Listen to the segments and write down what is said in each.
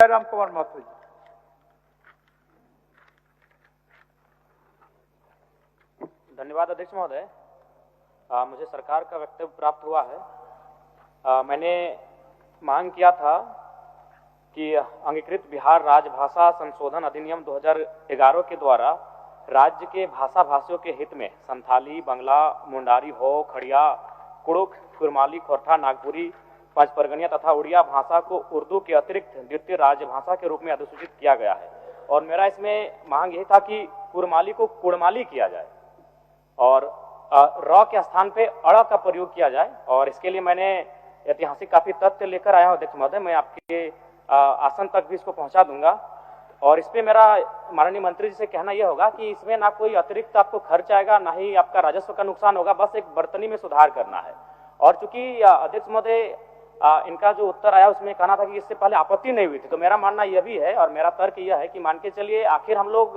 राम कुमार महतो जी। धन्यवाद अध्यक्ष महोदय। मुझे सरकार का वक्तव्य प्राप्त हुआ है। मैंने मांग किया था कि अंगीकृत बिहार राजभाषा संशोधन अधिनियम 2011 के द्वारा राज्य के भाषा भाषियों के हित में संथाली, बंगला, मुंडारी, हो, खड़िया, कुड़ुख, कुरमाली, खोरठा, नागपुरी, पंचपरगनिया तथा उड़िया भाषा को उर्दू के अतिरिक्त द्वितीय राजभाषा के रूप में अधिसूचित किया गया है। और मेरा इसमें मांग यही था कि कुरमाली को कुड़माली किया जाए और र के स्थान पे अड़ का प्रयोग किया जाए। और इसके लिए मैंने ऐतिहासिक काफी तथ्य लेकर आया हूं अध्यक्ष महोदय। मैं आपके आसन तक भी इसको पहुंचा दूंगा। और इसमें मेरा माननीय मंत्री जी से कहना यह होगा कि इसमें ना कोई अतिरिक्त आपको खर्च आएगा, ना ही आपका राजस्व का नुकसान होगा, बस एक बर्तनी में सुधार करना है। और चूंकि अध्यक्ष महोदय इनका जो उत्तर आया उसमें कहना था कि इससे पहले आपत्ति नहीं हुई थी, तो मेरा मानना यह भी है और मेरा तर्क यह है कि मान के चलिए आखिर हम लोग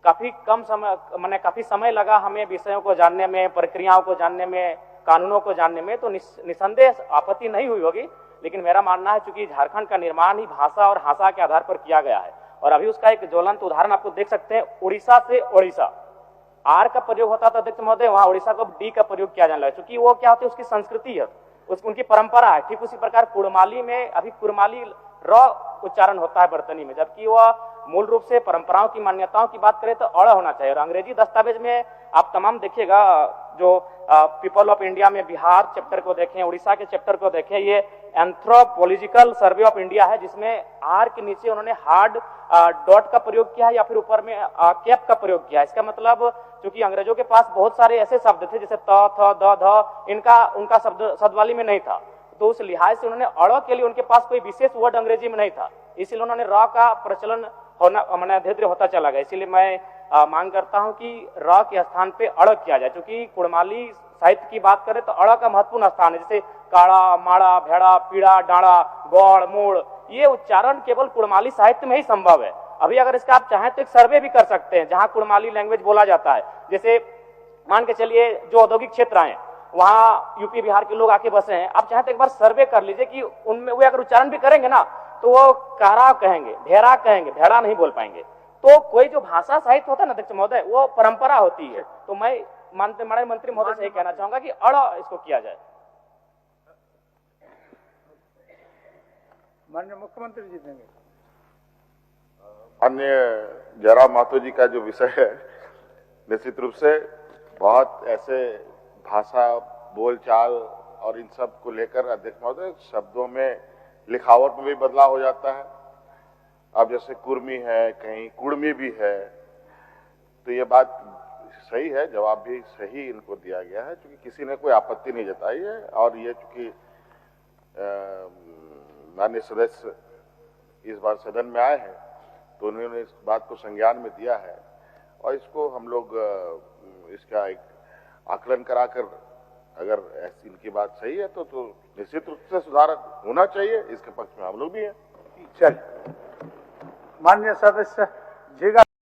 काफी समय लगा हमें विषयों को जानने में, प्रक्रियाओं को जानने में, कानूनों को जानने में, तो निसंदेह आपत्ति नहीं हुई होगी। लेकिन मेरा मानना है चूंकि झारखंड का निर्माण ही भाषा और हासा के आधार पर किया गया है और अभी उसका एक ज्वलंत उदाहरण आपको देख सकते हैं। उड़ीसा से ओडिशा आर का प्रयोग होता था अध्यक्ष महोदय, वहां उड़ीसा को डी का प्रयोग किया जाने लगा, क्योंकि वो क्या होती है, उसकी संस्कृति है, उनकी परंपरा है। ठीक उसी प्रकार कुड़माली में अभी कुरमाली र उच्चारण होता है बर्तनी में, जबकि वह मूल रूप से परंपराओं की मान्यताओं की बात करें तो अड़ होना चाहिए। और अंग्रेजी दस्तावेज में आप तमाम देखिएगा, जो पीपल ऑफ इंडिया में बिहार चैप्टर को देखें, उड़ीसा के चैप्टर को देखें, ये एंथ्रोपोलॉजिकल सर्वे ऑफ इंडिया है, जिसमें आर के नीचे उन्होंने हार्ड डॉट का प्रयोग किया है या फिर ऊपर में कैप का प्रयोग किया है। इसका मतलब क्योंकि अंग्रेजों के पास बहुत सारे ऐसे शब्द थे जैसे त, थ, द, ध, उनका शब्दवाली में नहीं था, तो उस लिहाज से उन्होंने अड़ के लिए उनके पास कोई विशेष वर्ड अंग्रेजी में नहीं था, इसलिए उन्होंने र का प्रचलन होना धीरे धीरे होता चला गया। इसीलिए मैं मांग करता हूं कि र के स्थान पे अड़ किया जाए। क्योंकि कुड़माली साहित्य की बात करें तो अड़ का महत्वपूर्ण स्थान है, जैसे काड़ा, माड़ा, भेड़ा, पीड़ा, डाड़ा, गौड़, मोड़, ये उच्चारण केवल कुड़माली साहित्य में ही संभव है। अभी अगर इसका आप चाहें तो एक सर्वे भी कर सकते हैं जहां कुड़माली लैंग्वेज बोला जाता है। जैसे मान के चलिए जो औद्योगिक क्षेत्र हैं वहां यूपी बिहार के लोग आके बसे हैं, आप चाहें तो एक बार सर्वे कर लीजिए कि उनमें वो अगर उच्चारण भी करेंगे ना तो वो कारा कहेंगे, भेड़ा कहेंगे, भेड़ा नहीं बोल पाएंगे। तो कोई जो भाषा साहित्य होता है ना अध्यक्ष महोदय, वो परंपरा होती है। तो मैं माननीय मंत्री महोदय से कहना चाहूंगा कि अड़ इसको किया जाए। माननीय मुख्यमंत्री जी देंगे। माननीय जयराम महतो जी का जो विषय है, निश्चित रूप से बहुत ऐसे भाषा, बोलचाल और इन सब को लेकर अध्यक्ष महोदय शब्दों में, लिखावट में भी बदलाव हो जाता है। अब जैसे कुर्मी है, कहीं कुड़मी भी है, तो ये बात सही है, जवाब भी सही इनको दिया गया है, क्योंकि किसी ने कोई आपत्ति नहीं जताई है। और ये चूंकि माननीय सदस्य इस बार सदन में आए हैं तो उन्होंने इस बात को संज्ञान में दिया है और इसको हम लोग इसका एक आकलन कराकर अगर ऐसी इनकी बात सही है तो निश्चित रूप से सुधार होना चाहिए, इसके पक्ष में हम लोग भी हैं। चलिए, माननीय सदस्य जी।